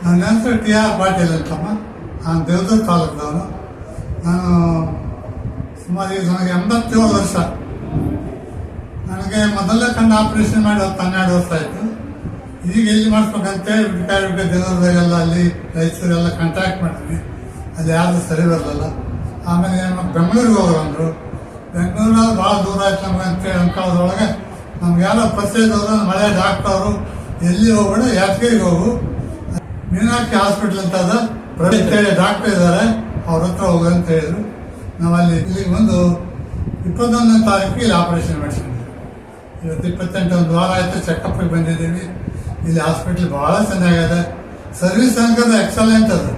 ನನ್ನ ಹೆಸರು T R Patil ಅಂತಮ್ಮ. ನಾನು ದೇವದುರ್ಗ ತಾಲೂಕಿನವನು. ನಾನು ಸುಮಾರು ಈಗ ನನಗೆ 87 ವರ್ಷ. ನನಗೆ ಮೊದಲೇ ಕಣ್ಣು ಆಪ್ರೇಷನ್ ಮಾಡಿ 12 ವರ್ಷ ಆಯಿತು. ಈಗ ಎಲ್ಲಿ ಮಾಡಿಸ್ಬೇಕಂತೇಳಿ ದೇವದುರ್ಗದಾಗೆಲ್ಲ ಅಲ್ಲಿ ರೈತರೆಲ್ಲ ಕಾಂಟ್ಯಾಕ್ಟ್ ಮಾಡಿದ್ವಿ. ಅಲ್ಲಿ ಯಾವುದು ಸರಿ ಬರಲಿಲ್ಲ. ಆಮೇಲೆ ಏನು ಬೆಂಗಳೂರಿಗೆ ಹೋಗೋರು ಅಂದರು. ಬೆಂಗಳೂರಲ್ಲಿ ಭಾಳ ದೂರ ಆಯ್ತು ನಮ್ಗೆ ಅಂತೇಳಿ ಅನ್ಕೊಳ್ಳೋದ್ರೊಳಗೆ ನಮ್ಗೆ ಯಾರೋ ಪರಿಚಯದವರು ಮಳೆ ಡಾಕ್ಟರು ಎಲ್ಲಿ ಹೋಗ್ಬೇಡ ಯಾದಗಿರಿಗೆ ಹೋಗು, ಮೀನಾಕ್ಷಿ ಹಾಸ್ಪಿಟ್ಲ್ ಅಂತ ಅದ ಪ್ರೈವೇಟ್ ಡಾಕ್ಟರ್ ಇದ್ದಾರೆ, ಅವ್ರ ಹತ್ರ ಹೋಗು ಅಂತ ಹೇಳಿದ್ರು. ನಾವಲ್ಲಿ ಇಲ್ಲಿಗೆ ಬಂದು 21ನೇ ತಾರೀಕಿಗೆ ಇಲ್ಲಿ ಆಪರೇಷನ್ ಮಾಡಿಸಿದ್ವಿ. ಇವತ್ತು 28 ಒಂದು ವಾರ ಆಯಿತು ಚೆಕಪ್ಗೆ ಬಂದಿದ್ದೀವಿ. ಇಲ್ಲಿ ಹಾಸ್ಪಿಟ್ಲ್ ಭಾಳ ಚೆನ್ನಾಗಿದೆ. ಸರ್ವಿಸ್ ಅನ್ಕೋದು ಎಕ್ಸಲೆಂಟ್ ಅದು.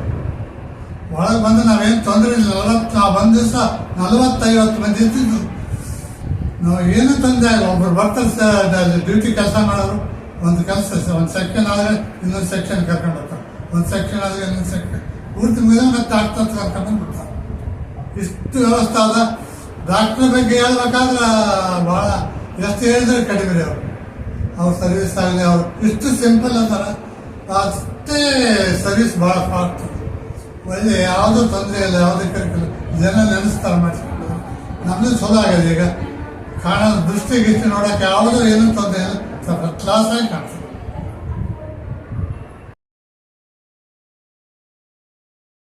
ಒಳಗೆ ಬಂದು ನಾವೇನು ತೊಂದರೆ ಇಲ್ಲ. ನಾವು ಬಂದ ದಿವಸ 40-50 ಮಂದಿ ಇರ್ತಿದ್ದು. ನಾವು ಏನೂ ತೊಂದರೆ ಇಲ್ಲ. ಒಬ್ರು ಬರ್ತಾರೆ ಡ್ಯೂಟಿ ಕೆಲಸ ಮಾಡೋರು. ಒಂದು ಕೆಲಸ ಒಂದು ಸೆಕ್ಷನ್ ಆದರೆ ಇನ್ನೊಂದು ಸೆಕ್ಷನ್ ಕರ್ಕೊಂಡು ಬರ್ತಾರೆ, ಒಂದು ಸೆಕ್ಷನ್ ಆದರೆ ಇನ್ನೊಂದು ಸೆಕ್ಷನ್ ಪೂರ್ತಿ ಮೇಲೆ ಮತ್ತೆ ಆಗ್ತಾ ಕರ್ಕೊಂಡು ಬಿಡ್ತಾರೆ. ಇಷ್ಟು ವ್ಯವಸ್ಥೆ ಅದ. ಡಾಕ್ಟ್ರ್ ಬಗ್ಗೆ ಹೇಳ್ಬೇಕಾದ್ರೆ ಭಾಳ ಎಷ್ಟು ಹೇಳಿದ್ರೆ ಕಡಿಮೆ ರೀ ಅವ್ರ ಸರ್ವಿಸ್ ಆಗಲಿ. ಅವ್ರು ಇಷ್ಟು ಸಿಂಪಲ್ ಅಂತಾರೆ, ಅಷ್ಟೇ ಸರ್ವಿಸ್ ಭಾಳ ಫಾಸ್ಟ್. ಒಳ್ಳೆ ಯಾವುದೂ ತೊಂದರೆ ಇಲ್ಲ, ಯಾವುದೇ ಕರಿಕಿಲ್ಲ. ಜನ ನೆನೆಸ್ತಾರೆ ಮಾಡಿಸ್ಕೊಂಡು. ನಮ್ಮದು ಚಲೋ ಆಗಿದೆ. ಈಗ ಕಾಣೋದು ದೃಷ್ಟಿಗಿಷ್ಟು ನೋಡೋಕೆ ಯಾವುದೂ ಏನೂ ತೊಂದರೆ ಇಲ್ಲ. ಸ್ವಲ್ಪ ಕ್ಲಾಸಾಗಿ ಕಾಣ್ತದೆ.